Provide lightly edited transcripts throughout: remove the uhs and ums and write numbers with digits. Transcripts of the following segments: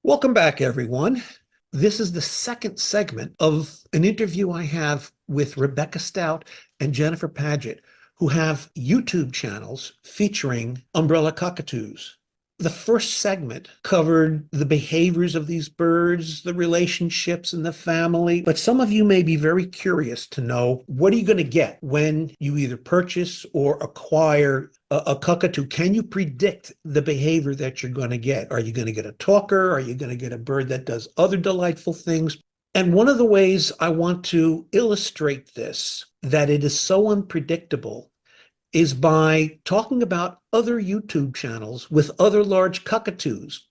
Welcome back, everyone. This is the second segment of an interview I have with Rebecca Stout and Jennifer Paget, who have YouTube channels featuring umbrella cockatoos. The first segment covered the behaviors of these birds, the relationships in the family, but some of you may be very curious to know, what are you going to get when you either purchase or acquire a cockatoo? Can you predict the behavior that you're going to get? Are you going to get a talker? Are you going to get a bird that does other delightful things? And one of the ways I want to illustrate this, that it is so unpredictable, is by talking about other YouTube channels with other large cockatoos,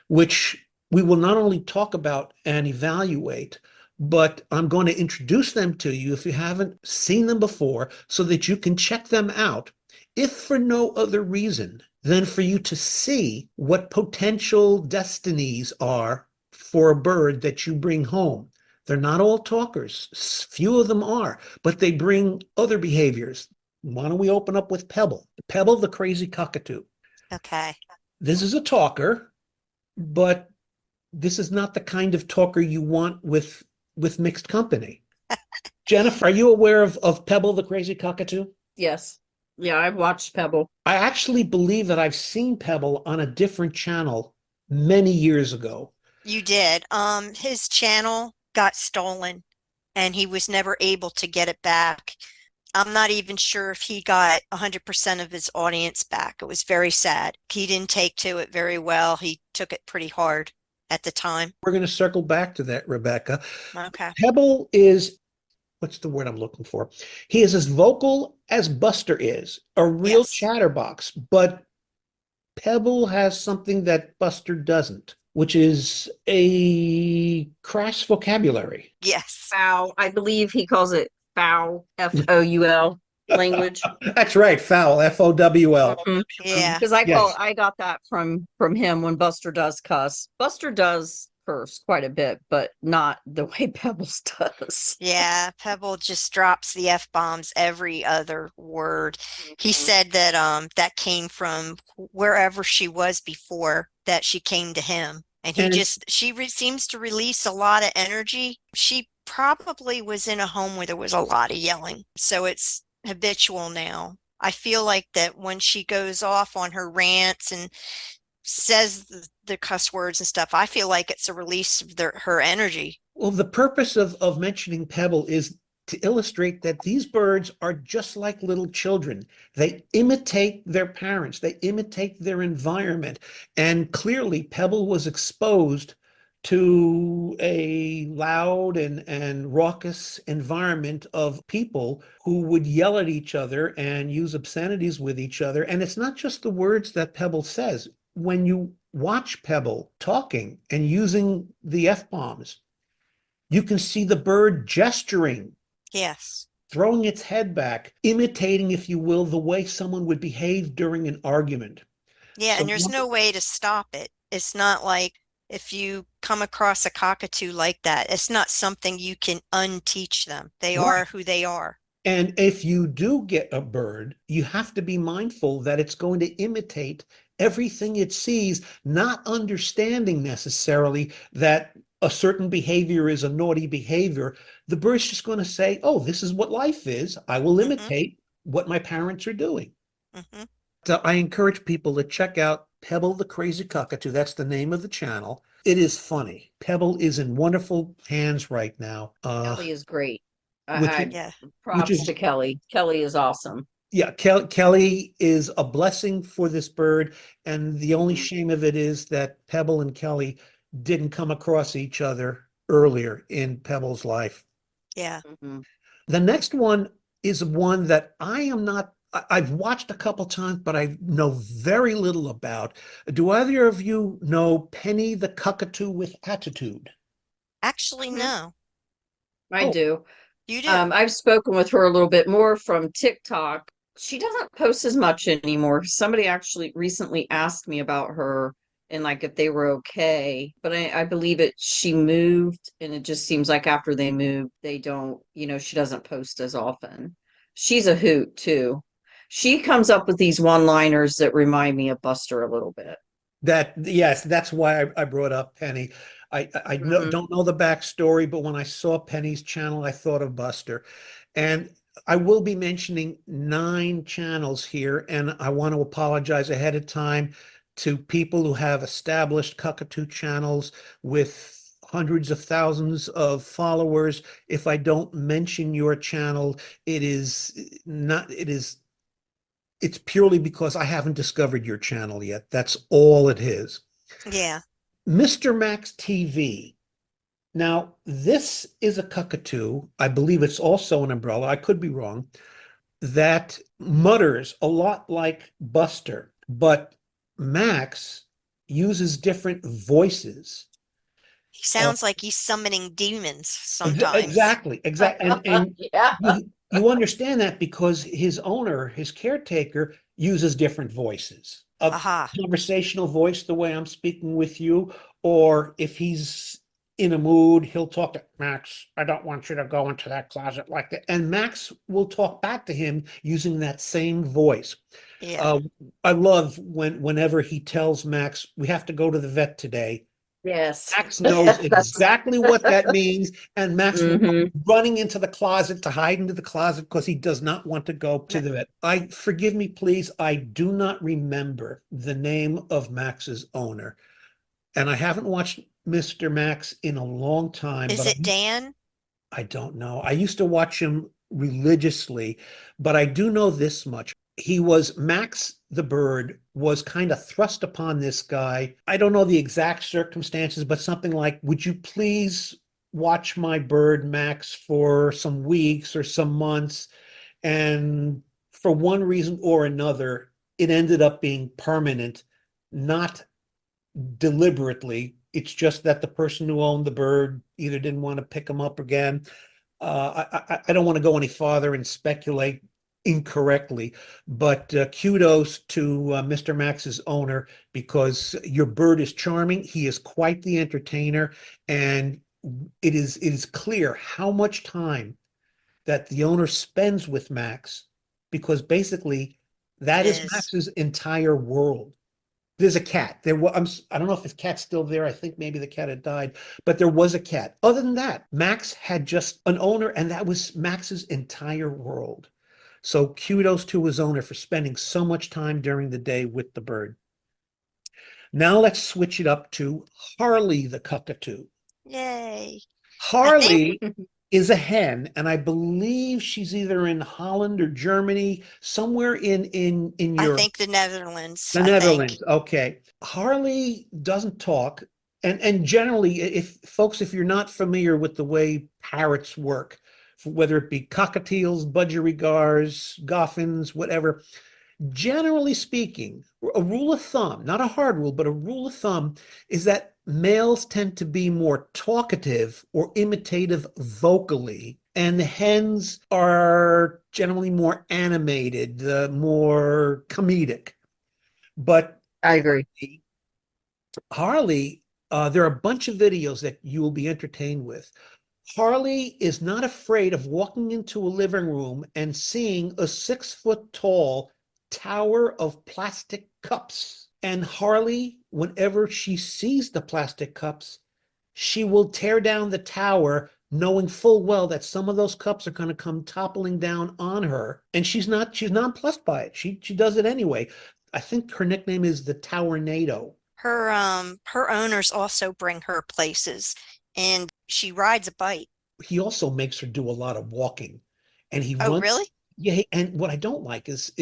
which we will not only talk about and evaluate, but I'm going to introduce them to you if you haven't seen them before, so that you can check them out, if for no other reason than for you to see what potential destinies are for a bird that you bring home. They're not all talkers. Few of them are, but they bring other behaviors. Why don't we open up with Pebble? Pebble, the crazy cockatoo. Okay. This is a talker, but this is not the kind of talker you want with mixed company. Jennifer, are you aware of Pebble, the crazy cockatoo? Yes. Yeah, I've watched Pebble. I actually believe that I've seen Pebble on a different channel many years ago. You did. His channel got stolen and he was never able to get it back. I'm not even sure if he got 100% of his audience back. It was very sad. He didn't take to it very well. He took it pretty hard at the time. We're going to circle back to that, Rebecca. Okay. Pebble is, what's the word I'm looking for? He is as vocal as Buster is, a real Yes. chatterbox, but Pebble has something that Buster doesn't, which is a crass vocabulary. Yes. Foul. I believe he calls it foul, Foul language. That's right, foul, Fowl. Yeah. Because Yes. I got that from him when Buster does cuss. Buster does curse quite a bit, but not the way Pebbles does. Yeah. Pebble just drops the F-bombs every other word. He Mhm. said that that came from wherever she was before that she came to him. And he And just, seems to release a lot of energy. She probably was in a home where there was a lot of yelling. So it's habitual now. I feel like that when she goes off on her rants and says the cuss words and stuff, I feel like it's a release of her energy. well, the purpose of mentioning Pebble is to illustrate that these birds are just like little children. They imitate their parents, they imitate their environment. And clearly, Pebble was exposed to a loud and raucous environment of people who would yell at each other and use obscenities with each other. And it's not just the words that Pebble says. When you watch Pebble talking and using the F-bombs, you can see the bird gesturing, Yes. throwing its head back, imitating, if you will, the way someone would behave during an argument. Yeah, So and there's no way to stop it. It's not like if you come across a cockatoo like that, it's not something you can unteach them. They right. are who they are. And if you do get a bird, you have to be mindful that it's going to imitate everything it sees, not understanding necessarily that a certain behavior is a naughty behavior. The bird's just going to say, oh, this is what life is. I will Hmm. imitate what my parents are doing. Hmm. So I encourage people to check out Pebble the Crazy Cockatoo. That's the name of the channel. It is funny. Pebble is in wonderful hands right now. Kelly is great. Which I Yeah. which props is to Kelly. Kelly is awesome. yeah, Kelly is a blessing for this bird, and the only Mhm. shame of it is that Pebble and Kelly didn't come across each other earlier in Pebble's life. Yeah. Mhm. The next one is one that I am not, I've watched a couple times, but I know very little about. Do either of you know Penny the Cockatoo with Attitude? Actually, Mhm. no. I Oh, do. You do. I've spoken with her a little bit more from TikTok. She doesn't post as much anymore. Somebody actually recently asked me about her and like if they were okay. But I believe she moved, and it just seems like after they moved, they don't, she doesn't post as often. She's a hoot too. She comes up with these one-liners that remind me of Buster a little bit. Yes, that's why I brought up Penny. Mhm. Don't know the backstory, but when I saw Penny's channel, I thought of Buster. And I will be mentioning 9 channels here, and I want to apologize ahead of time to people who have established Cockatoo channels with hundreds of thousands of followers. If I don't mention your channel, it is not, it is it's purely because I haven't discovered your channel yet. That's all it is. Yeah. Mr. Max TV. Now, this is a cockatoo. I believe it's also an umbrella. I could be wrong. That mutters a lot like Buster, but Max uses different voices. He Uh, sounds like he's summoning demons sometimes. exactly. And Yeah. you understand that because his owner, his caretaker, uses different voices. A Aha. conversational voice, the way I'm speaking with you, or if he's in a mood, he'll talk to Max. I don't want you to go into that closet like that. And Max will talk back to him using that same voice. Yeah. Uh, I love whenever he tells Max, we have to go to the vet today. Yes. Max knows That's exactly what that means, and Max will come hmm running into the closet to hide into the closet because he does not want to go to No, the vet. I forgive me, please. I do not remember the name of Max's owner, and I haven't watched Mr. Max in a long time, is but it Dan? I don't know. I used to watch him religiously, but I do know this much. He was Max the bird was kind of thrust upon this guy. I don't know the exact circumstances, but something like, would you please watch my bird, Max, for some weeks or some months? And for one reason or another, it ended up being permanent, not deliberately. It's just that the person who owned the bird either didn't want to pick him up again. I don't want to go any farther and speculate incorrectly, but kudos to Mr. Max's owner because your bird is charming. He is quite the entertainer, and it is clear how much time that the owner spends with Max because basically It that is is. Max's entire world. There's a cat. I don't know if the cat's still there. I think maybe the cat had died, but there was a cat. Other than that, Max had just an owner, and that was Max's entire world. So kudos to his owner for spending so much time during the day with the bird. Now let's switch it up to Harley the cockatoo. Yay. I think Harley is a hen, and I believe she's either in Holland or Germany, somewhere in I Europe. think the Netherlands, The I think. Netherlands. Okay. Harley doesn't talk. And generally, if you're not familiar with the way parrots work, whether it be cockatiels, budgerigars, goffins, whatever, generally speaking, a rule of thumb, not a hard rule, but a rule of thumb is that males tend to be more talkative or imitative vocally, and the hens are generally more animated, more comedic. But I agree. Harley, there are a bunch of videos that you will be entertained with. Harley is not afraid of walking into a living room and seeing a 6 foot tall tower of plastic cups. And Harley, whenever she sees the plastic cups, she will tear down the tower, knowing full well that some of those cups are going to come toppling down on her. And she's nonplussed by it. She does it anyway. I think her nickname is the Towernado. Her owners also bring her places and she rides a bike. He also makes her do a lot of walking, and he Oh, runs. really? Yeah, and what I don't like is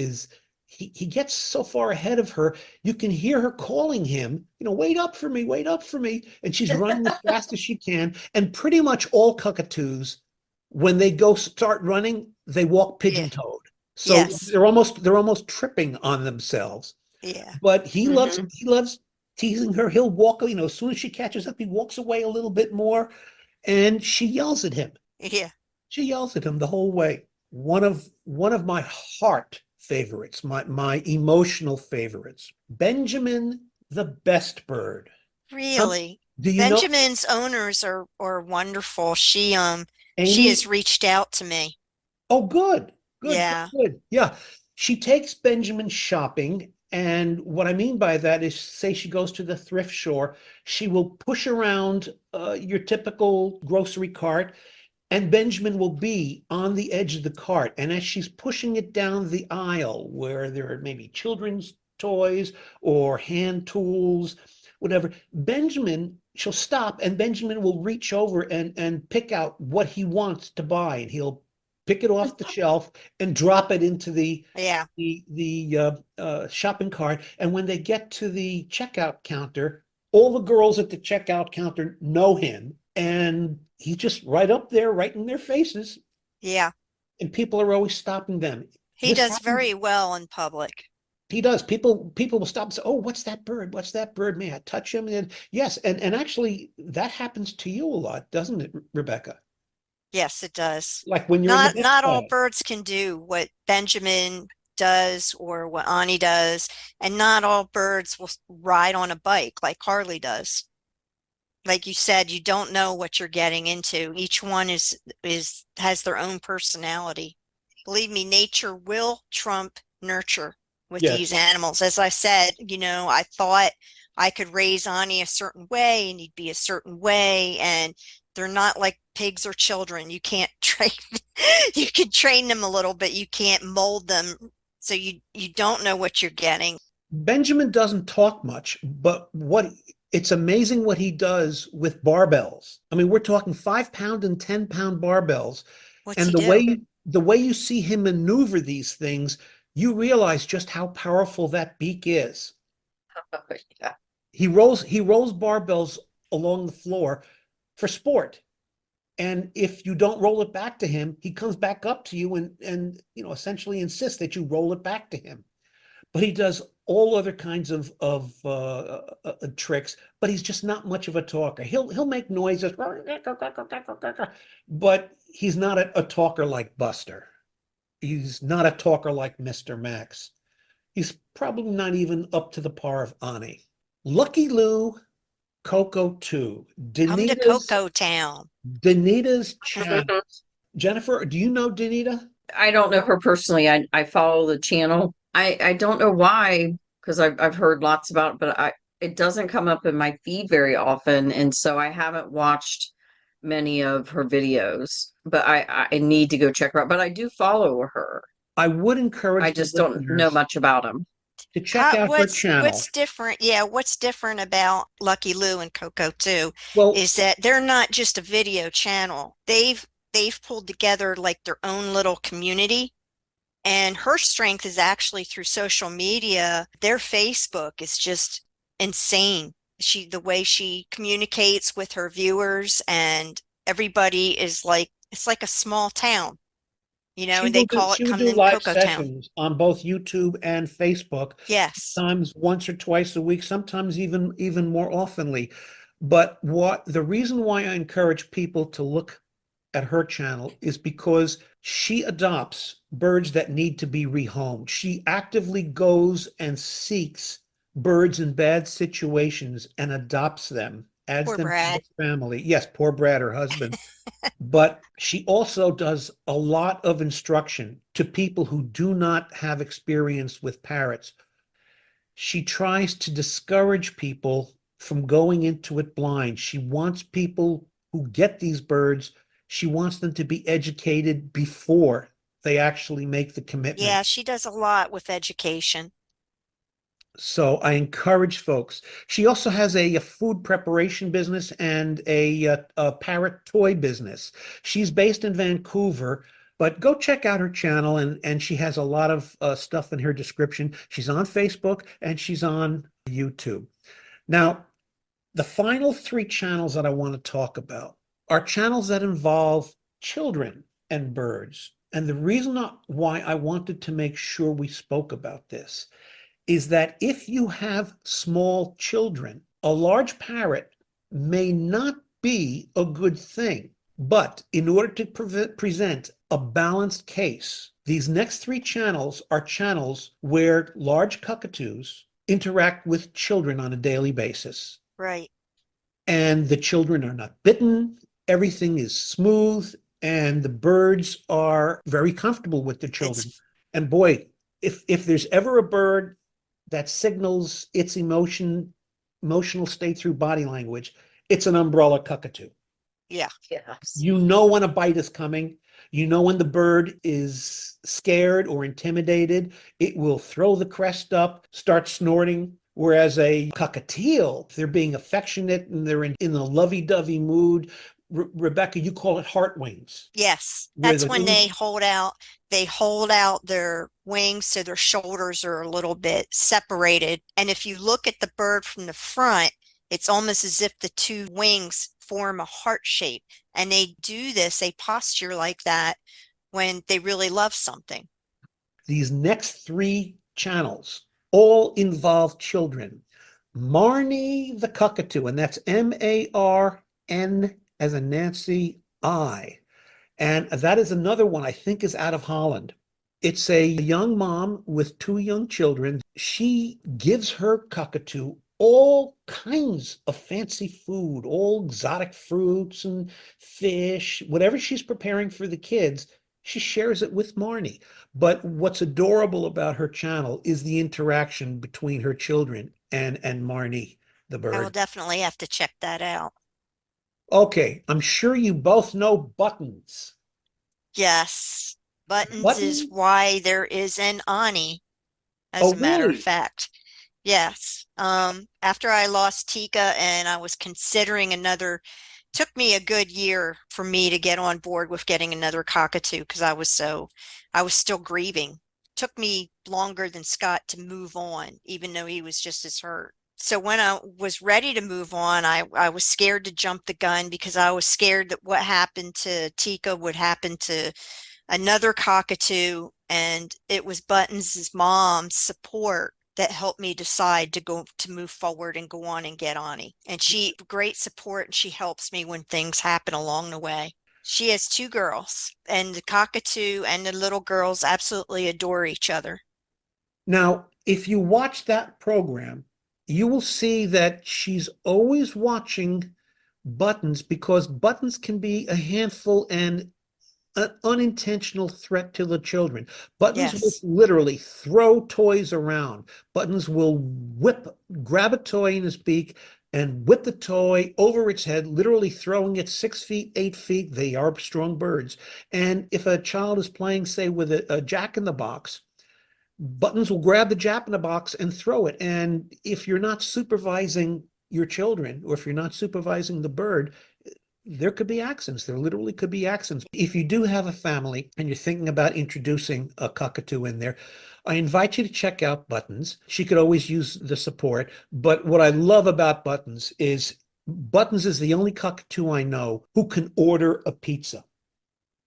he gets so far ahead of her, you can hear her calling him, wait up for me, and she's running as fast as she can. And pretty much all cockatoos, when they go start running, they walk Yeah. pigeon-toed. So Yes. they're almost tripping on themselves. Yeah. But he loves hmm he loves teasing her. He'll walk, as soon as she catches up, he walks away a little bit more, and she yells at him. Yeah. She yells at him the whole way. One of my heart favorites, my emotional favorites. Benjamin the best bird. Um, Really. do you know Benjamin's owners are wonderful. She Amy? has reached out to me. Oh, good, good, good, Yeah. good. Yeah, she takes Benjamin shopping, And what I mean by that is, say she goes to the thrift store, she will push around your typical grocery cart, and Benjamin will be on the edge of the cart. And as she's pushing it down the aisle where there are maybe children's toys or hand tools, whatever, she'll stop and Benjamin will reach over and pick out what he wants to buy. And he'll pick it off the shelf and drop it into Yeah. the shopping cart. And when they get to the checkout counter, all the girls at the checkout counter know him, and he's just right up there, right in their faces, Yeah. and people are always stopping them. He This does happens. very well in public. He does. People will stop and say, "Oh, what's that bird? What's that bird? May I touch him?" And yes, and actually that happens to you a lot, doesn't it, Rebecca? Yes, it does. Like when you're in the Not all backyard. birds can do what Benjamin does or what Ani does, and not all birds will ride on a bike like Harley does. Like you said, you don't know what you're getting into. Each one is has their own personality. Believe me, nature will trump nurture with Yes. these animals. As I said, I thought I could raise Ani a certain way and he'd be a certain way, and they're not like pigs or children. You can't train you can train them a little, but you can't mold them. So you don't know what you're getting. Benjamin doesn't talk much, but it's amazing what he does with barbells. I mean, we're talking 5 pound and 10 pound barbells. What's And he do? the way you see him maneuver these things, you realize just how powerful that beak is. Yeah. He rolls barbells along the floor for sport. And if you don't roll it back to him, he comes back up to you and essentially insists that you roll it back to him. But he does all other kinds of tricks, but he's just not much of a talker. He'll make noises, but he's not a talker like Buster. He's not a talker like Mr. Max. He's probably not even up to the par of Ani. Lucky Lou, Cockatoo, Come to Cocoa Town. Danita's channel. Jennifer, do you know Danita? I don't know her personally. I follow the channel. I don't know why, because I've heard lots about it, but it doesn't come up in my feed very often, and so I haven't watched many of her videos. But I need to go check her out. But I do follow her. I would I encourage the just don't know listeners much about them. to check out her channel. What's different? Yeah, what's different about Lucky Lou and Cockatoo Well, is that they're not just a video channel. They've pulled together like their own little community. And her strength is actually through social media. Their Facebook is just insane. The way she communicates with her viewers, and everybody is like, it's like a small town, and they call it she will Come do in live Cocoa Town. sessions on both YouTube and Facebook, Yes. sometimes once or twice a week, sometimes even more oftenly. But the reason why I encourage people to look at her channel is because she adopts birds that need to be rehomed. She actively goes and seeks birds in bad situations and adopts them, adds Poor them to Brad. her family. Yes, poor Brad, her husband. But she also does a lot of instruction to people who do not have experience with parrots. She tries to discourage people from going into it blind. She wants people who get these birds, she wants them to be educated before they actually make the commitment. Yeah, she does a lot with education. So I encourage folks. She also has a food preparation business and a parrot toy business. She's based in Vancouver, but go check out her channel, and she has a lot of stuff in her description. She's on Facebook and she's on YouTube. Now, the final three channels that I want to talk about are channels that involve children and birds. And the reason why I wanted to make sure we spoke about this is that if you have small children, a large parrot may not be a good thing. But in order to present a balanced case, these next three channels are channels where large cockatoos interact with children on a daily basis. Right. And the children are not bitten, everything is smooth, and the birds are very comfortable with the children. And boy, if there's ever a bird that signals its emotional state through body language, it's an umbrella cockatoo. Yeah. Yes. You know when a bite is coming. You know when the bird is scared or intimidated. It will throw the crest up, start snorting. Whereas a cockatiel, if they're being affectionate and they're in a lovey-dovey mood, Rebecca, you call it heart wings, Yes. where That's the when wings. they hold out their wings so their shoulders are a little bit separated. And if you look at the bird from the front, it's almost as if the two wings form a heart shape. And they do this, they posture like that when they really love something. These next three channels all involve children. Marnie the cockatoo, and that's Marn as in Nancy I. And that is another one I think is out of Holland. It's a young mom with two young children. She gives her cockatoo all kinds of fancy food, all exotic fruits and fish, whatever she's preparing for the kids, she shares it with Marnie. But what's adorable about her channel is the interaction between her children and Marnie, the I will bird. definitely have to check that out. Okay, I'm sure you both know Buttons. Yes. Buttons is Button? why there is an Ani, as Oh, a matter of really? fact. Yes. After I lost Tika and I was considering another, took me a good year for me to get on board with getting another cockatoo because I was still grieving. Took me longer than Scott to move on, even though he was just as hurt. So when I was ready to move on, I was scared to jump the gun because I was scared that what happened to Tika would happen to another cockatoo, and it was Buttons's mom's support that helped me decide to move forward and go on and get Ani. And she great support and she helps me when things happen along the way. She has two girls, and the cockatoo and the little girls absolutely adore each other. Now, if you watch that program, you will see that she's always watching Buttons because Buttons can be a handful and an unintentional threat to the children. Buttons will Yes. literally throw toys around. Buttons will grab a toy in his beak and whip the toy over its head, literally throwing it 6 feet, 8 feet. They are strong birds. And if a child is playing, say, with a jack in the box, Buttons will grab the jack in the box and throw it. And if you're not supervising your children, or if you're not supervising the bird, there could be accidents. There literally could be accidents. If you do have a family and you're thinking about introducing a cockatoo in there, I invite you to check out Buttons. She could always use the support. But what I love about Buttons is the only cockatoo I know who can order a pizza.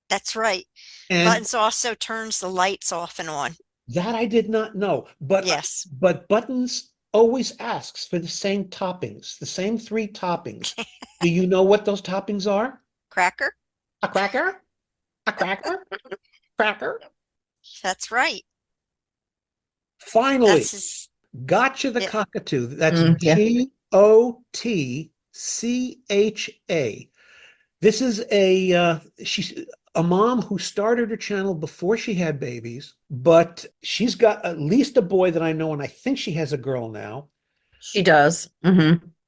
That's right. And Buttons also turns the lights off and on. that I did not know. Yes. But Buttons always asks for the same toppings, the same three toppings. Do you know what those toppings are? Cracker? A cracker? A cracker? Cracker? That's right. Finally, That's his. Gotcha the Yeah. Cockatoo. That's Yeah. Gotcha. This is she's a mom who started her channel before she had babies, but she's got at least a boy that I know, and I think she has a girl now. She does.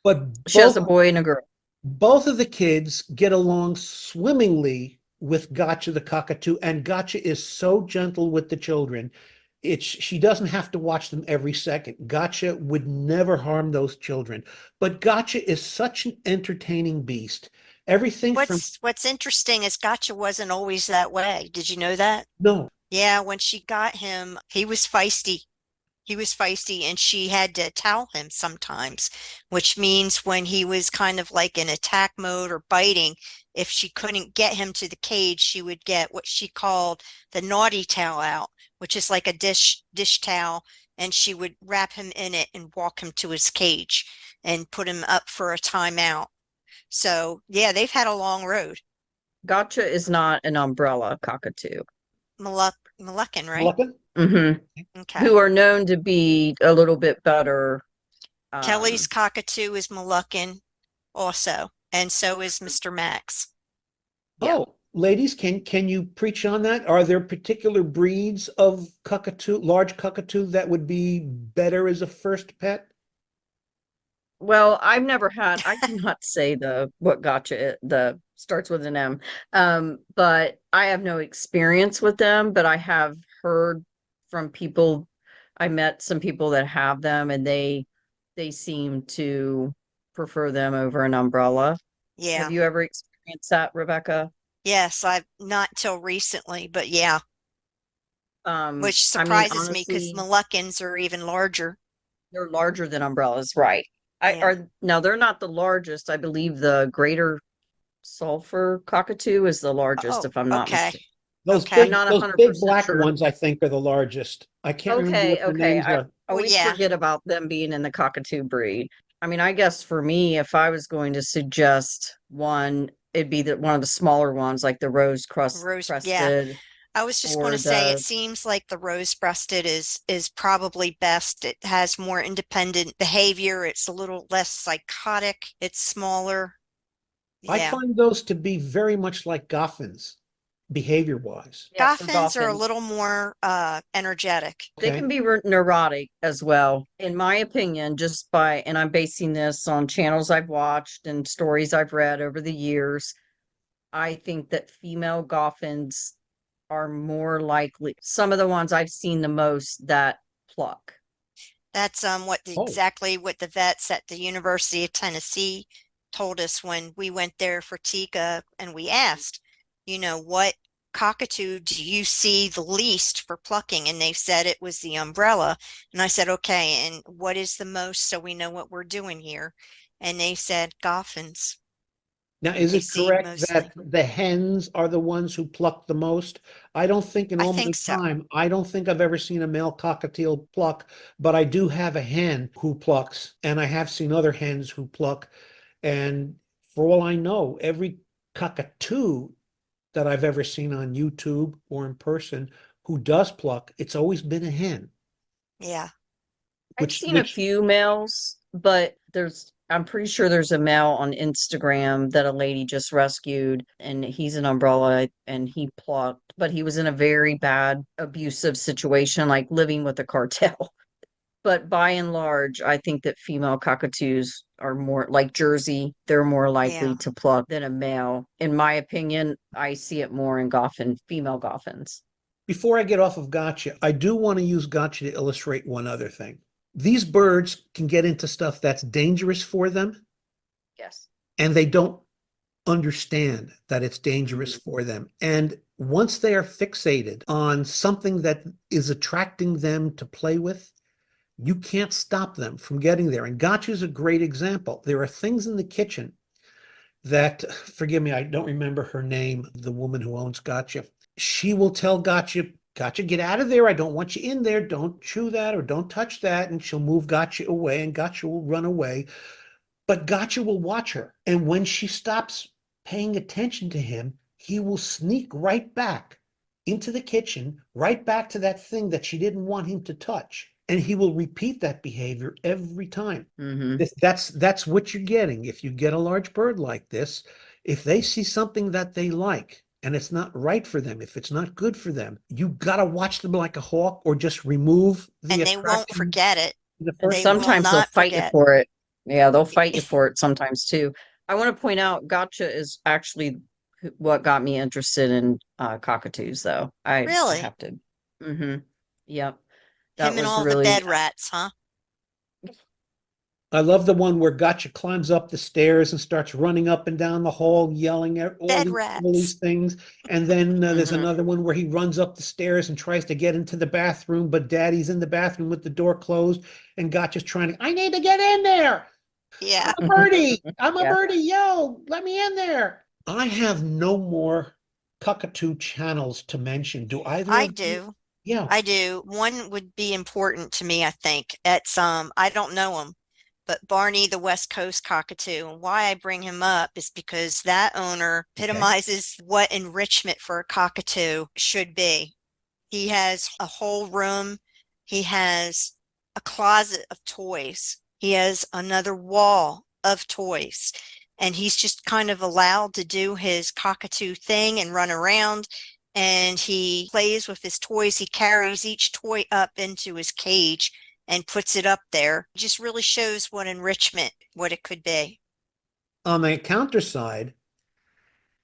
But She has a boy and a girl. both of the kids get along swimmingly with Gotcha the Cockatoo, and Gotcha is so gentle with the children. She doesn't have to watch them every second. Gotcha would never harm those children. But Gotcha is such an entertaining beast. Everything from What's interesting is Gotcha wasn't always that way. Did you know that? no, Yeah, when she got him, he was feisty. He was feisty and she had to towel him sometimes, which means when he was kind of like in attack mode or biting, if she couldn't get him to the cage, she would get what she called the naughty towel out, which is like a dish towel, and she would wrap him in it and walk him to his cage and put him up for a timeout. So yeah, they've had a long road. Gotcha is not an umbrella cockatoo. Moluccan, right? Moluccan? hmm Okay. Who are known to be a little bit better. Kelly's Um, cockatoo is Moluccan also, and so is Mr. Max. yeah. Oh, ladies, can you preach on that? Are there particular breeds of cockatoo, large cockatoo, that would be better as a first pet? Well, I've never had, I cannot say the what gotcha the starts with an M. But I have no experience with them, but I have heard from people. I met some people that have them and they seem to prefer them over an umbrella. Have Yeah. you ever experienced that, Rebecca? Yes, I've not till recently, but yeah, which I mean, surprises me because honestly, Moluccans are even larger. they're larger than umbrellas, right? I Yeah. are now they're not the largest. I believe the greater sulfur cockatoo is the largest, Oh, if I'm not okay. mistaken. I'm Okay. not Those 100% big black sure. ones, I think, are the largest. I can't remember Okay, what the okay. names I are. Well, always yeah. forget about them being in the cockatoo breed. I mean, I guess for me, if I was going to suggest one, it'd be one of the smaller ones, like the rose Yeah. crested I was just going or to say it the seems like the rose-breasted is probably best. It has more independent behavior. It's a little less psychotic. It's smaller. I Yeah. find those to be very much like Goffins, behavior-wise. yeah, for Goffins are a Goffins. little more energetic. They Okay. can be neurotic as well, in my opinion, just by, and I'm basing this on channels I've watched and stories I've read over the years. I think that female Goffins are more likely, some of the ones I've seen the most that pluck. That's Oh, exactly what the vets at the University of Tennessee told us when we went there for Tika and we asked, what cockatoo do you see the least for plucking? And they said it was the umbrella. And I said, okay, and what is the most so we know what we're doing here? And they said Goffins. now is They it see correct that mostly. the hens are the ones who pluck the most? I don't think in I all think my so. time, I don't think I've ever seen a male cockatiel pluck, but I do have a hen who plucks, and I have seen other hens who pluck. And for all I know, every cockatoo that I've ever seen on YouTube or in person who does pluck, it's always been a hen, Yeah. I've which seen a which few males, but I'm pretty sure there's a male on Instagram that a lady just rescued, and he's an umbrella and he plucked, but he was in a very bad abusive situation, like living with a cartel. But by and large, I think that female cockatoos are more like Jersey, they're more likely Yeah. to pluck than a male. In my opinion, I see it more in female Goffins. before I get off of gotcha, I do want to use gotcha to illustrate one other thing. These birds can get into stuff that's dangerous for them, Yes. and they don't understand that it's dangerous Mhm. for them. And once they are fixated on something that is attracting them to play with, you can't stop them from getting there. And gotcha is a great example. There are things in the kitchen that, forgive me, I don't remember her name, the woman who owns gotcha. She will tell gotcha, gotcha, get out of there. I don't want you in there. Don't chew that or don't touch that. And she'll move gotcha away and gotcha will run away. But Gotcha will watch her. And when she stops paying attention to him, he will sneak right back into the kitchen, right back to that thing that she didn't want him to touch. And he will repeat that behavior every time. Hmm. That's what you're getting. If you get a large bird like this, if they see something that they like and it's not right for them, if it's not good for them, you got to watch them like a hawk or just remove the And they won't attraction forget it. in the And first They will sometimes they'll not fight you forget. for it. Yeah, they'll fight you for it sometimes too. I want to point out, gotcha is actually what got me interested in cockatoos, though. I Really? have to. Hmm. Yep, that Him and was all the really bed rats, huh? I love the one where Gotcha climbs up the stairs and starts running up and down the hall, yelling at Bed all these rats. things. And then there's hmm another one where he runs up the stairs and tries to get into the bathroom, but Daddy's in the bathroom with the door closed, and Gotcha's trying to, I need to get in there. I'm Yeah, a birdie. I'm a Yeah. birdie. Yo, let me in there. I have no more cockatoo channels to mention. Do either I of you? do. Yeah. I do. One would be important to me, I think. It's I don't know him, but Barney the West Coast cockatoo. And why I bring him up is because that owner Okay. epitomizes what enrichment for a cockatoo should be. He has a whole room. He has a closet of toys. He has another wall of toys. and he's just kind of allowed to do his cockatoo thing and run around. And he plays with his toys. He carries each toy up into his cage and puts it up there. It just really shows what enrichment, what it could be. On the counter side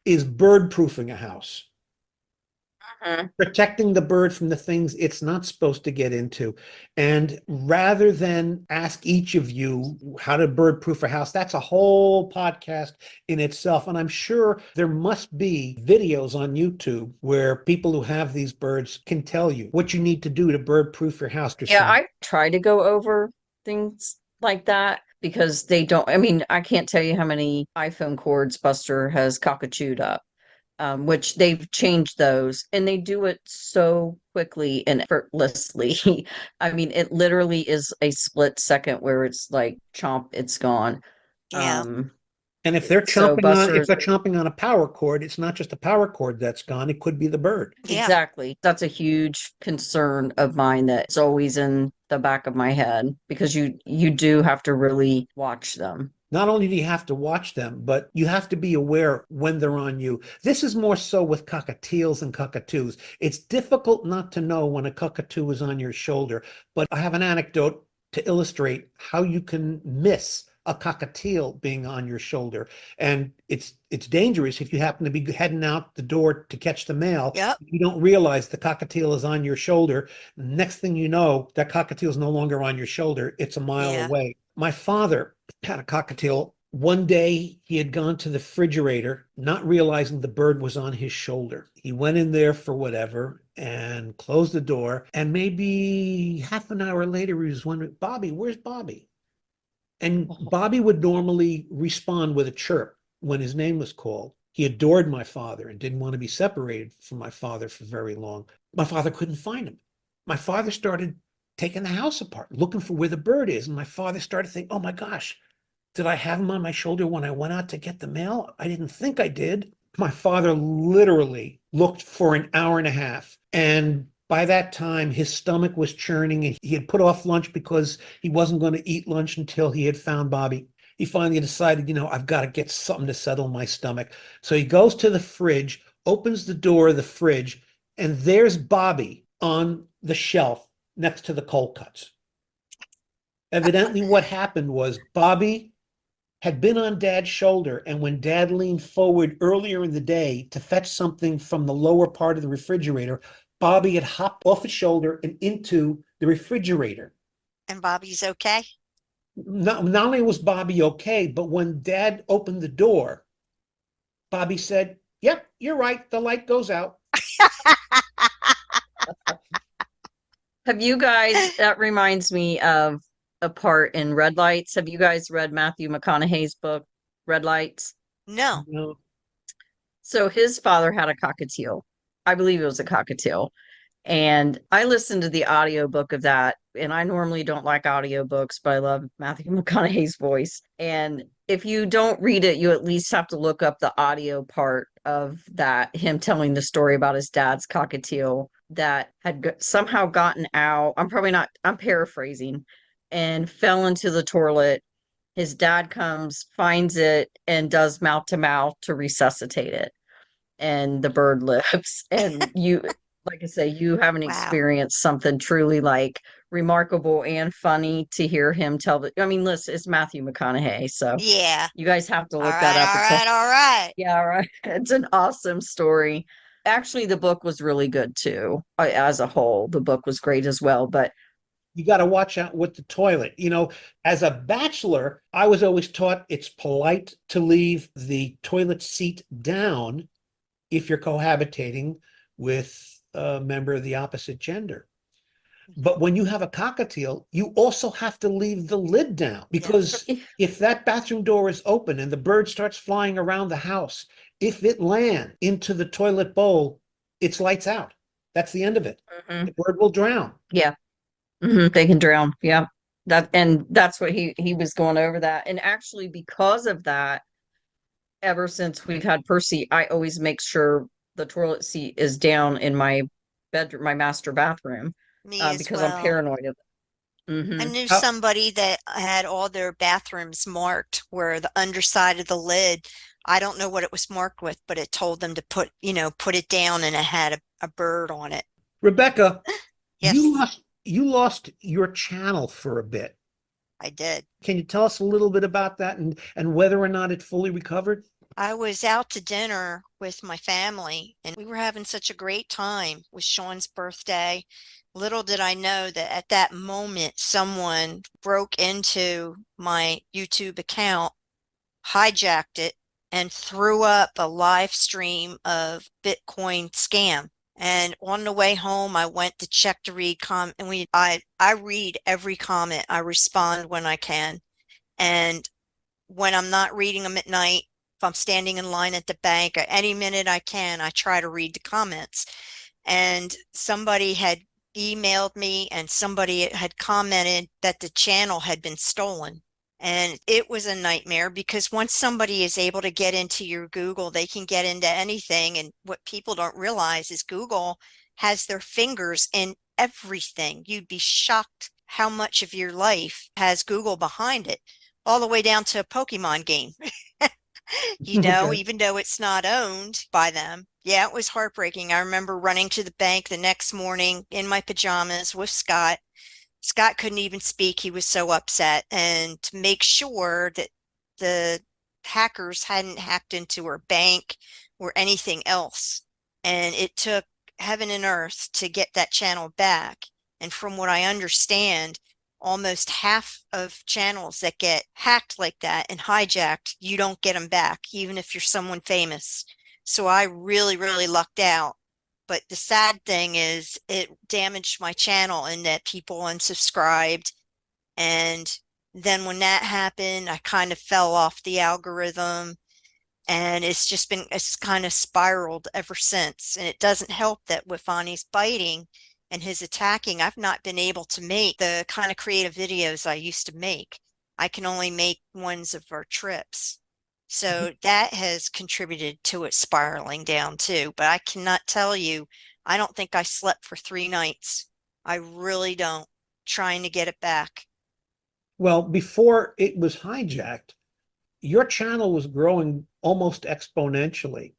is bird proofing a house, Mhm. protecting the bird from the things it's not supposed to get into. And rather than ask each of you how to bird proof a house, that's a whole podcast in itself. And I'm sure there must be videos on YouTube where people who have these birds can tell you what you need to do to bird proof your house. Yeah, I try to go over things like that because they don't, I mean, I can't tell you how many iPhone cords Buster has cockatooed up, which they've changed those and they do it so quickly and effortlessly. I mean, it literally is a split second where it's like chomp, it's gone. Yeah. And if they're So chomping on, if Buster's they're chomping on a power cord, it's not just a power cord that's gone. It could be the bird. Yeah. exactly. That's a huge concern of mine that's always in the back of my head because you do have to really watch them. Not only do you have to watch them, but you have to be aware when they're on you. This is more so with cockatiels and cockatoos. It's difficult not to know when a cockatoo is on your shoulder, but I have an anecdote to illustrate how you can miss a cockatiel being on your shoulder. And it's dangerous if you happen to be heading out the door to catch the mail. Yep. You don't realize the cockatiel is on your shoulder. Next thing you know, that cockatiel is no longer on your shoulder. It's a mile Yeah. away. My father had a cockatiel. One day he had gone to the refrigerator, not realizing the bird was on his shoulder. He went in there for whatever and closed the door. And maybe half an hour later, he was wondering, Bobby, where's Bobby? And Bobby would normally respond with a chirp when his name was called. He adored my father and didn't want to be separated from my father for very long. My father couldn't find him. My father started taking the house apart, looking for where the bird is. And my father started thinking, oh my gosh, did I have him on my shoulder when I went out to get the mail? I didn't think I did. My father literally looked for an hour and a half. And by that time, his stomach was churning and he had put off lunch because he wasn't going to eat lunch until he had found Bobby. He finally decided, I've got to get something to settle my stomach. So he goes to the fridge, opens the door of the fridge, and there's Bobby on the shelf next to the cold cuts. Evidently, what happened was Bobby had been on Dad's shoulder, and when Dad leaned forward earlier in the day to fetch something from the lower part of the refrigerator, Bobby had hopped off his shoulder and into the refrigerator. And Bobby's okay. Not only was Bobby okay, but when Dad opened the door, Bobby said, yep, you're right, the light goes out. Have you guys, that reminds me of a part in Red Lights. Have you guys read Matthew McConaughey's book, Red Lights? No. No. So his father had a cockatiel. I believe it was a cockatiel. And I listened to the audiobook of that. And I normally don't like audiobooks, but I love Matthew McConaughey's voice. And if you don't read it, you at least have to look up the audio part of that, him telling the story about his dad's cockatiel that had somehow gotten out. I'm paraphrasing, and fell into the toilet. His dad comes, finds it, and does mouth to mouth to resuscitate it. And the bird lives. And you, like I say, you haven't Wow. experienced something truly like remarkable and funny to hear him tell I mean, listen, it's Matthew McConaughey. So Yeah. you guys have to All look that right. up. All right. All right. Yeah, right. It's an awesome story. Actually, the book was really good too. As a whole, the book was great as well. But You got to watch out with the toilet. As a bachelor, I was always taught it's polite to leave the toilet seat down if you're cohabitating with a member of the opposite gender. But when you have a cockatiel, you also have to leave the lid down because if that bathroom door is open and the bird starts flying around the house, if it lands into the toilet bowl, it's lights out. That's the end of it. Mhm. The bird will drown. Yeah. They can drown. Yeah. That's what he was going over that. And actually, because of that, ever since we've had Percy, I always make sure the toilet seat is down in my bedroom, my master bathroom, Me as because I'm well. paranoid of I Hmm. knew How, somebody that had all their bathrooms marked where the underside of the lid, I don't know what it was marked with, but it told them to put it down and it had a bird on it. Rebecca, you Yes, lost your channel for a bit. I did. Can you tell us a little bit about that and whether or not it fully recovered? I was out to dinner with my family and we were having such a great time with Sean's birthday. Little did I know that at that moment, someone broke into my YouTube account, hijacked it, and threw up a live stream of Bitcoin scam. And on the way home, I went to check to read and I read every comment. I respond when I can. And when I'm not reading them at night, if I'm standing in line at the bank, at any minute I can, I try to read the comments. And somebody had emailed me and somebody had commented that the channel had been stolen. And it was a nightmare because once somebody is able to get into your Google, they can get into anything. And what people don't realize is Google has their fingers in everything. You'd be shocked how much of your life has Google behind it, all the way down to a Pokemon game. Okay. Even though it's not owned by them. Yeah, it was heartbreaking. I remember running to the bank the next morning in my pajamas with Scott. Scott couldn't even speak. He was so upset. And to make sure that the hackers hadn't hacked into her bank or anything else. And it took heaven and earth to get that channel back. And from what I understand, almost half of channels that get hacked like that and hijacked, you don't get them back, even if you're someone famous. So I really, really lucked out. But the sad thing is it damaged my channel in that people unsubscribed. And then when that happened, I kind of fell off the algorithm and it's kind of spiraled ever since. And it doesn't help that with Oni's biting and his attacking, I've not been able to make the kind of creative videos I used to make. I can only make ones of our trips. So that has contributed to it spiraling down too. But I cannot tell you, I don't think I slept for 3 nights. I really don't, trying to get it back. Well, before it was hijacked, your channel was growing almost exponentially.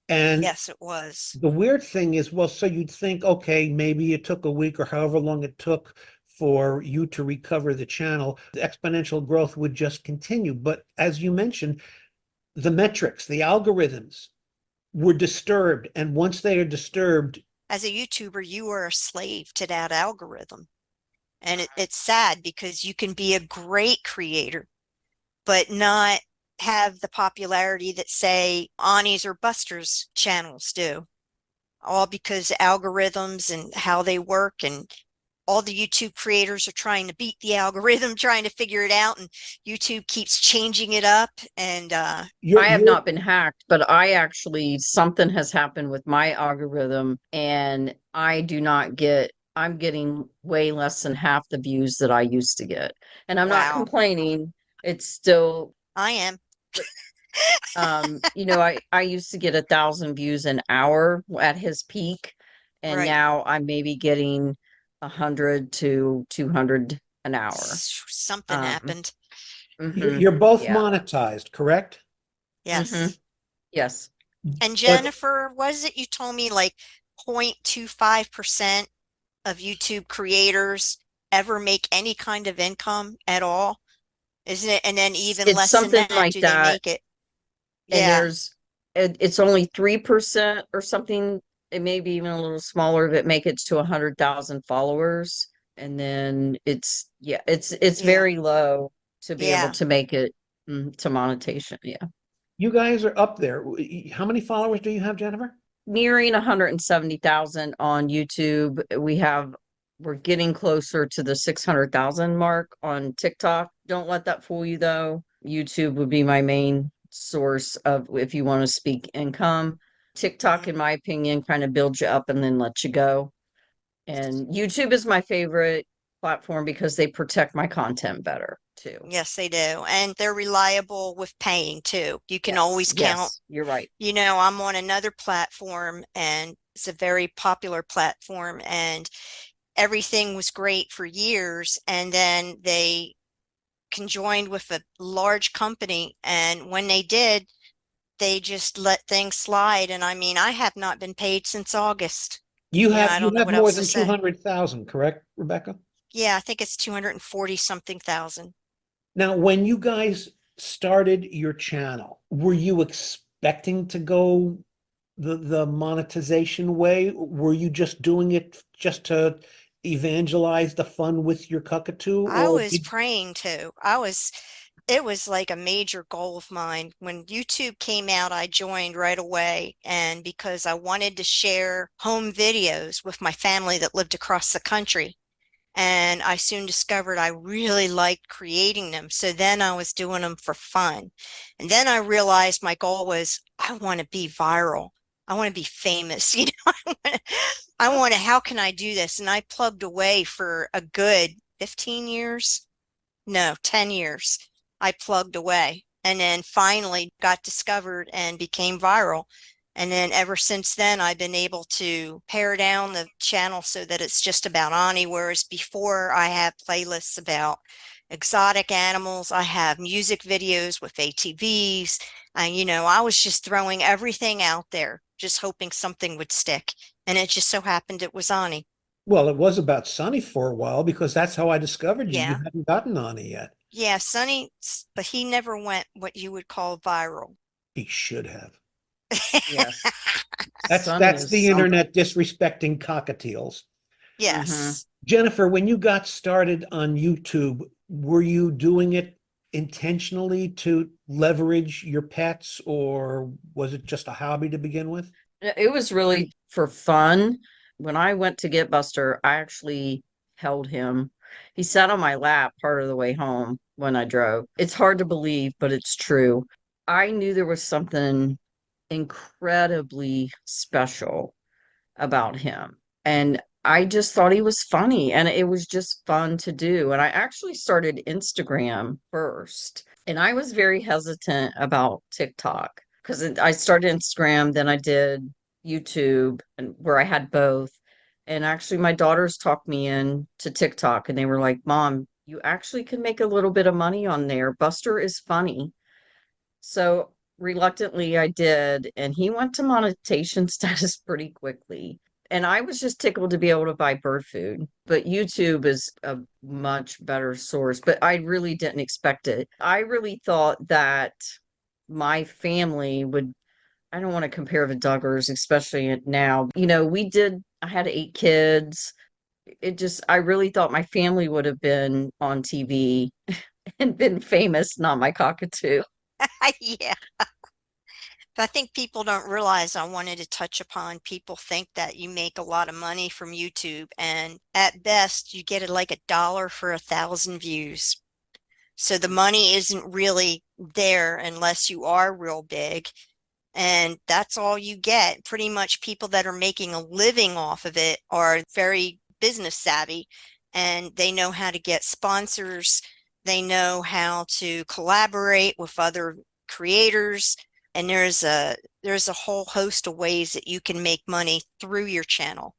And Yes, it was. the weird thing is, well, so you'd think, okay, maybe it took a week or however long it took for you to recover the channel, the exponential growth would just continue. But as you mentioned, the metrics, the algorithms were disturbed. And once they are disturbed, As a YouTuber, you are a slave to that algorithm. And it's sad because you can be a great creator, but not have the popularity that, say, Ani's or Buster's channels do, all because algorithms and how they work, and all the YouTube creators are trying to beat the algorithm, trying to figure it out, and YouTube keeps changing it up. And I have you're not been hacked, but I actually, something has happened with my algorithm and I'm getting way less than half the views that I used to get. And I'm not wow, complaining. It's still, I am. I used to get 1,000 views an hour at his peak, and Right. now I'm maybe getting 100 to 200 an hour. Something Um, happened. mhm, you're both yeah, monetized, correct? hmm, Yes. yes. And But Jennifer, was it you told me like 0.25% of YouTube creators ever make any kind of income at all? Isn't it? And then even It's less than something that, like do they that. make it? And Yeah. it's only 3% or something. It may be even a little smaller that make it to 100,000 followers. And then it's Yeah. very low to be able Yeah. to make it to monetization. Yeah. you guys are up there. How many followers do you have, Jennifer? Nearing 170,000 on YouTube. We're getting closer to the 600,000 mark on TikTok. Don't let that fool you though. YouTube would be my main source of, if you want to speak income. TikTok, Mhm. in my opinion, kind of builds you up and then lets you go. And YouTube is my favorite platform because they protect my content better too. Yes, they do. And they're reliable with paying too. You can Yes, always count. yes, you're right. I'm on another platform and it's a very popular platform, and everything was great for years, and then they conjoined with a large company, and when they did, they just let things slide. And I mean, I have not been paid since August. You You know, have I you don't know have what more else to than say. 200,000, correct, Rebecca? Yeah, I think it's 240 something thousand. Now, when you guys started your channel, were you expecting to go the monetization way? Were you just doing it just to evangelize the fun with your cockatoo, I or was did praying to. It was like a major goal of mine. When YouTube came out, I joined right away. And because I wanted to share home videos with my family that lived across the country. And I soon discovered I really liked creating them. So then I was doing them for fun. And then I realized my goal was I want to be viral. I want to be famous. I want to, how can I do this? And I plugged away for a good 15 years. No, 10 years. I plugged away and then finally got discovered and became viral. And then ever since then, I've been able to pare down the channel so that it's just about Ani. Whereas before, I have playlists about exotic animals. I have music videos with ATVs. And, I was just throwing everything out there, just hoping something would stick. And it just so happened it was Ani. well, it was about Sunny for a while because that's how I discovered you. You Yeah. hadn't gotten on it yet. Yeah, Sonny, but he never went what you would call viral. He should have. Yes. That's Sunny that's is the something. internet disrespecting cockatiels. Hmm. Yes. Jennifer, when you got started on YouTube, were you doing it intentionally to leverage your pets, or was it just a hobby to begin with? It was really for fun. When I went to get Buster, I actually held him. He sat on my lap part of the way home when I drove. It's hard to believe, but it's true. I knew there was something incredibly special about him. And I just thought he was funny and it was just fun to do. And I actually started Instagram first. And I was very hesitant about TikTok because I started Instagram, then I did YouTube, and where I had both. And actually, my daughters talked me in to TikTok and they were like, Mom, you actually can make a little bit of money on there. Buster is funny. So reluctantly, I did, and he went to monetization status pretty quickly. And I was just tickled to be able to buy bird food. But YouTube is a much better source. But I really didn't expect it. I really thought that my family would, I don't want to compare the Duggars, especially now. I had 8 kids. I really thought my family would have been on TV and been famous, not my cockatoo. Yeah. But I think people don't realize I wanted to touch upon people think that you make a lot of money from YouTube, and at best you get it like $1 for 1,000 views. So the money isn't really there unless you are real big. And that's all you get. Pretty much people that are making a living off of it are very business savvy and they know how to get sponsors. They know how to collaborate with other creators. And there's a whole host of ways that you can make money through your channel,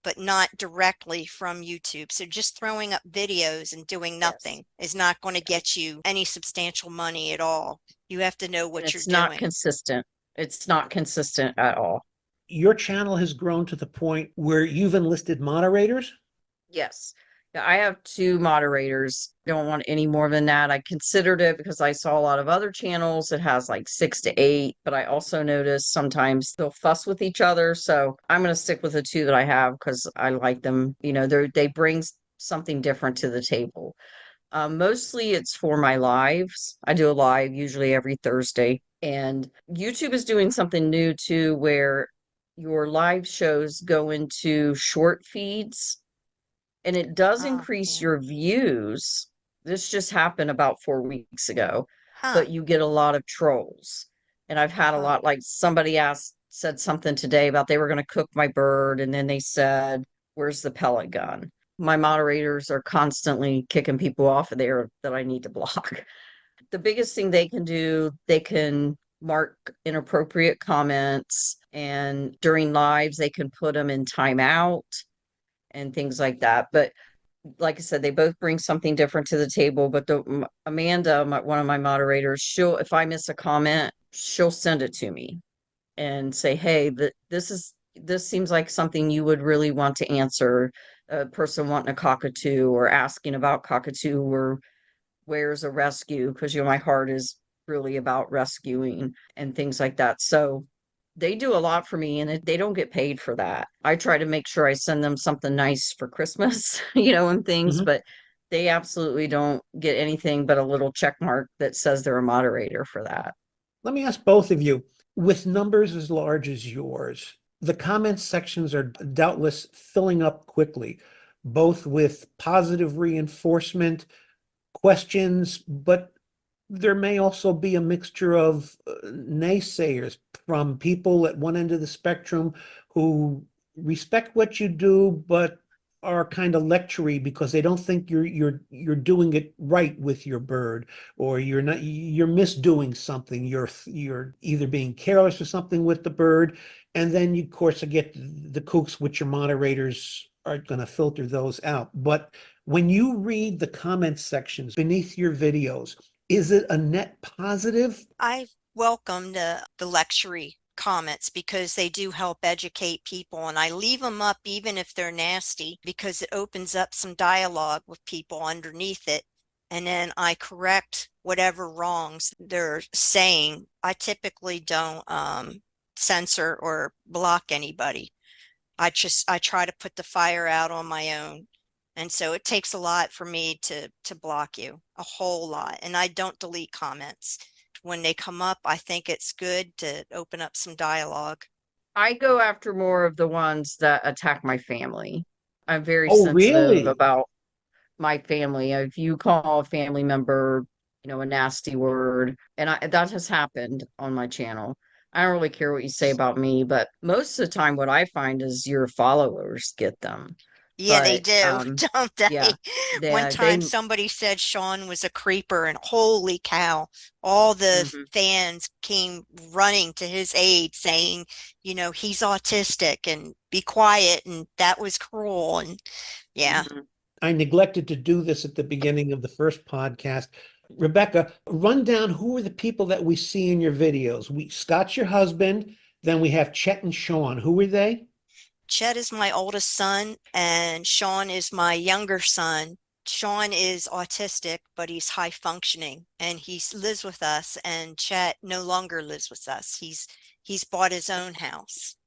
but not directly from YouTube. So just throwing up videos and doing Yes. nothing is not going to get you any substantial money at all. You have to know And what you're it's not doing. consistent. It's not consistent at all. Your channel has grown to the point where you've enlisted moderators. Yes. Yeah, I have 2 moderators. Don't want any more than that. I considered it because I saw a lot of other channels. It has like 6 to 8, but I also noticed sometimes they'll fuss with each other. So I'm going to stick with the 2 that I have because I like them. They bring something different to the table. Mostly it's for my lives. I do a live usually every Thursday. And YouTube is doing something new too, where your live shows go into short feeds and it does Oh, increase yeah. your views. This just happened about 4 weeks ago, Huh. but you get a lot of trolls. And I've had a Huh. lot, like somebody said something today about they were going to cook my bird, and then they said, where's the pellet gun? My moderators are constantly kicking people off of there that I need to block. The biggest thing they can do, they can mark inappropriate comments, and during lives, they can put them in timeout and things like that. But like I said, they both bring something different to the table. But Amanda, one of my moderators, if I miss a comment, she'll send it to me and say, hey, this seems like something you would really want to answer. A person wanting a cockatoo or asking about cockatoo or where's a rescue, because my heart is really about rescuing and things like that. So they do a lot for me, and they don't get paid for that. I try to make sure I send them something nice for Christmas, and things, Mhm. but they absolutely don't get anything but a little check mark that says they're a moderator for that. Let me ask both of you, with numbers as large as yours, the comments sections are doubtless filling up quickly, both with positive reinforcement, questions, but there may also be a mixture of naysayers from people at one end of the spectrum who respect what you do, but are kind of lectury because they don't think you're doing it right with your bird, or you're misdoing something. You're either being careless or something with the bird, and then you of course get the kooks, which your moderators are going to filter those out. But when you read the comment sections beneath your videos, is it a net positive? I welcome the lectury comments because they do help educate people, and I leave them up even if they're nasty because it opens up some dialogue with people underneath it, and then I correct whatever wrongs they're saying. I typically don't censor or block anybody. I try to put the fire out on my own. And so it takes a lot for me to block you, a whole lot. And I don't delete comments. When they come up, I think it's good to open up some dialogue. I go after more of the ones that attack my family. I'm very Oh, sensitive really? about my family. If you call a family member, a nasty word, and that has happened on my channel. I don't really care what you say about me, but most of the time, what I find is your followers get them. Yeah, they But do, don't they? yeah, One they time somebody said Sean was a creeper, and holy cow, all the mhm, fans came running to his aid saying, he's autistic and be quiet, and that was cruel. And yeah. mhm. I neglected to do this at the beginning of the first podcast. Rebecca, run down who are the people that we see in your videos. Scott's your husband, then we have Chet and Sean. Who are they? Chet is my oldest son, and Sean is my younger son. Sean is autistic, but he's high functioning, and he lives with us. And Chet no longer lives with us. He's bought his own house.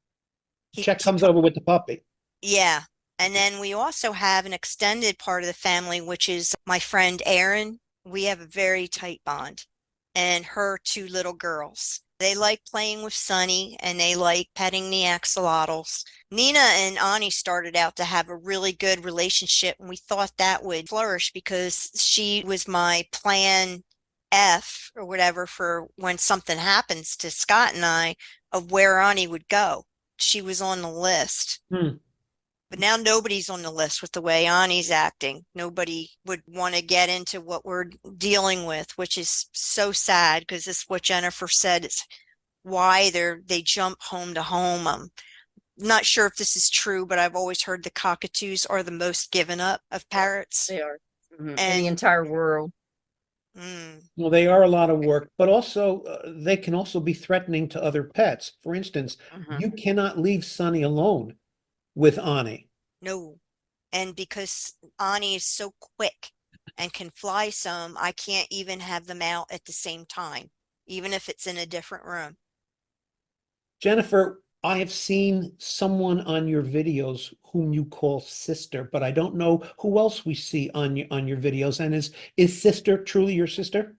He Chet he comes over with the puppy. Yeah. And then we also have an extended part of the family, which is my friend Erin. We have a very tight bond, and her two little girls. They like playing with Sunny and they like petting the axolotls. Nina and Ani started out to have a really good relationship, and we thought that would flourish because she was my plan F or whatever for when something happens to Scott and I, of where Ani would go. She was on the list. Hmm. But now nobody's on the list with the way Ani's acting. Nobody would want to get into what we're dealing with, which is so sad because this is what Jennifer said. It's why they jump home to home. I'm not sure if this is true, but I've always heard the cockatoos are the most given up of parrots. They are in the And entire world. Well, they are a lot of work, but also they can also be threatening to other pets. For instance, Mhm, you cannot leave Sonny alone with Ani. no. And because Ani is so quick and can fly some, I can't even have them out at the same time, even if it's in a different room. Jennifer, I have seen someone on your videos whom you call sister, but I don't know who else we see on your videos. And is sister truly your sister?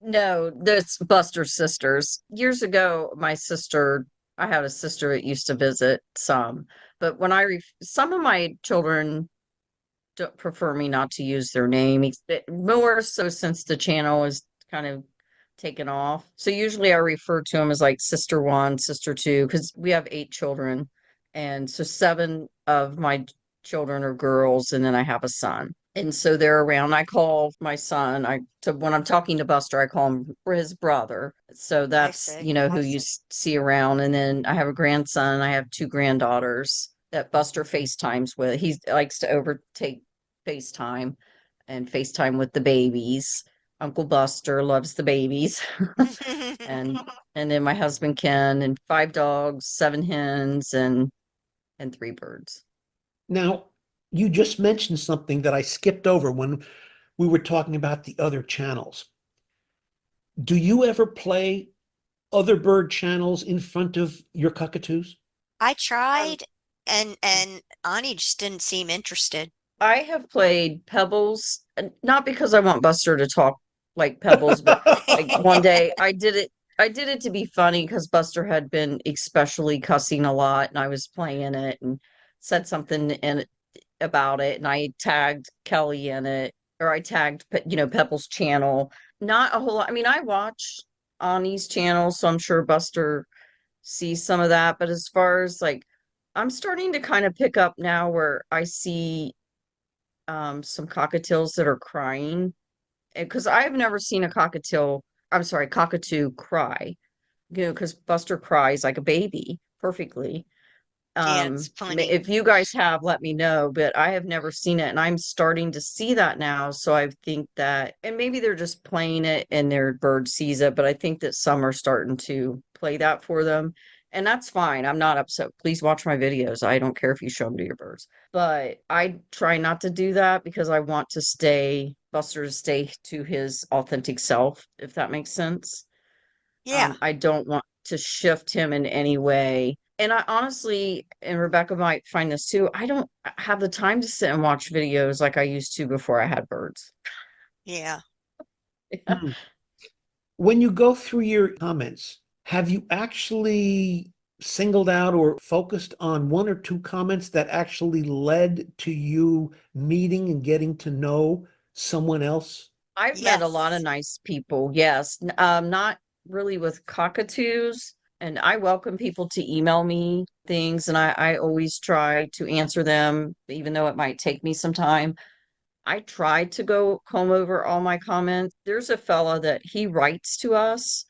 No, that's Buster's sisters. Years ago, I had a sister that used to visit some, but some of my children prefer me not to use their name, more so since the channel is kind of taken off. So usually I refer to them as like sister one, sister two, because we have 8 children. And so 7 of my children are girls, and then I have a son. And so they're around. I call my son, when I'm talking to Buster, I call him his brother. So I that's, see. who you see around. And then I have a grandson, I have 2 granddaughters. that Buster FaceTimes with. He likes to overtake FaceTime and FaceTime with the babies. Uncle Buster loves the babies. and and then my husband Ken, and 5 dogs, 7 hens, and 3 birds. Now, you just mentioned something that I skipped over when we were talking about the other channels. Do you ever play other bird channels in front of your cockatoos? I Um, tried, and Ani just didn't seem interested. I have played Pebbles, not because I want Buster to talk like Pebbles, but like one day I did it to be funny because Buster had been especially cussing a lot, and I was playing it and said something in about it, and I tagged Kelly in it, or I tagged Pebble's channel. Not a whole lot. I mean, I watch Ani's channel, so I'm sure Buster sees some of that. But as far as like, I'm starting to kind of pick up now where I see some cockatiels that are crying, because I've never seen a cockatoo cry, because Buster cries like a baby perfectly. Yeah, it's funny. If you guys have, let me know, but I have never seen it, and I'm starting to see that now. So I think that, and maybe they're just playing it and their bird sees it, but I think that some are starting to play that for them, and that's fine. I'm not upset. Please watch my videos. I don't care if you show them to your birds, but I try not to do that because I want Buster to stay to his authentic self, if that makes sense. Yeah, I don't want to shift him in any way. And I honestly, and Rebecca might find this too, I don't have the time to sit and watch videos like I used to before I had birds. yeah. Hmm. When you go through your comments, have you actually singled out or focused on one or two comments that actually led to you meeting and getting to know someone else? I've met a lot of Yes. nice people, yes. Not really with cockatoos. And I welcome people to email me things, and I always try to answer them, even though it might take me some time. I tried to go comb over all my comments. There's a fella that he writes to us,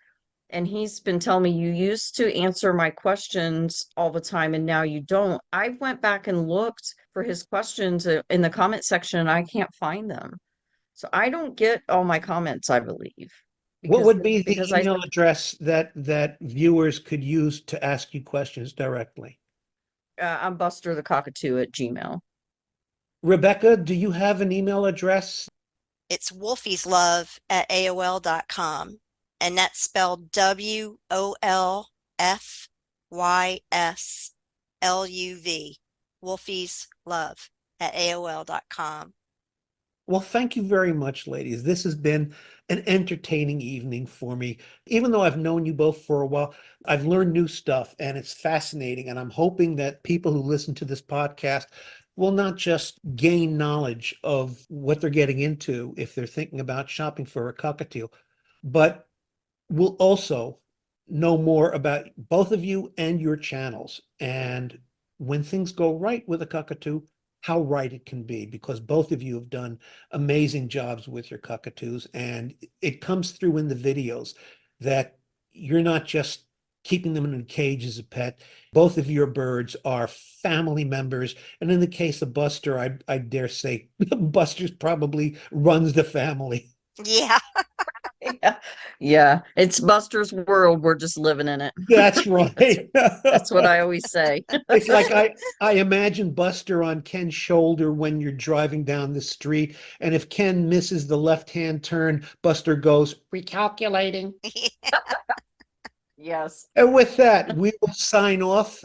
and he's been telling me, you used to answer my questions all the time and now you don't. I went back and looked for his questions in the comment section, and I can't find them. So I don't get all my comments, I believe, What because would be the because I email address that viewers could use to ask you questions directly? I'm Buster the Cockatoo at Gmail. Rebecca, do you have an email address? It's wolfieslove@aol.com. And that's spelled WOLFYSLUV. Wolfie's Love at AOL.com. Well, thank you very much, ladies. This has been an entertaining evening for me. Even though I've known you both for a while, I've learned new stuff and it's fascinating. And I'm hoping that people who listen to this podcast will not just gain knowledge of what they're getting into if they're thinking about shopping for a cockatiel, but will also know more about both of you and your channels. And when things go right with a cockatoo, how right it can be, because both of you have done amazing jobs with your cockatoos. And it comes through in the videos that you're not just keeping them in a cage as a pet. Both of your birds are family members. And in the case of Buster, I dare say Buster's probably runs the family. Yeah. Yeah. Yeah. It's Buster's world. We're just living in it. That's That's right. that's what I always say. It's like I imagine Buster on Ken's shoulder when you're driving down the street, and if Ken misses the left-hand turn, Buster goes recalculating. Yes. And with that, we will sign off.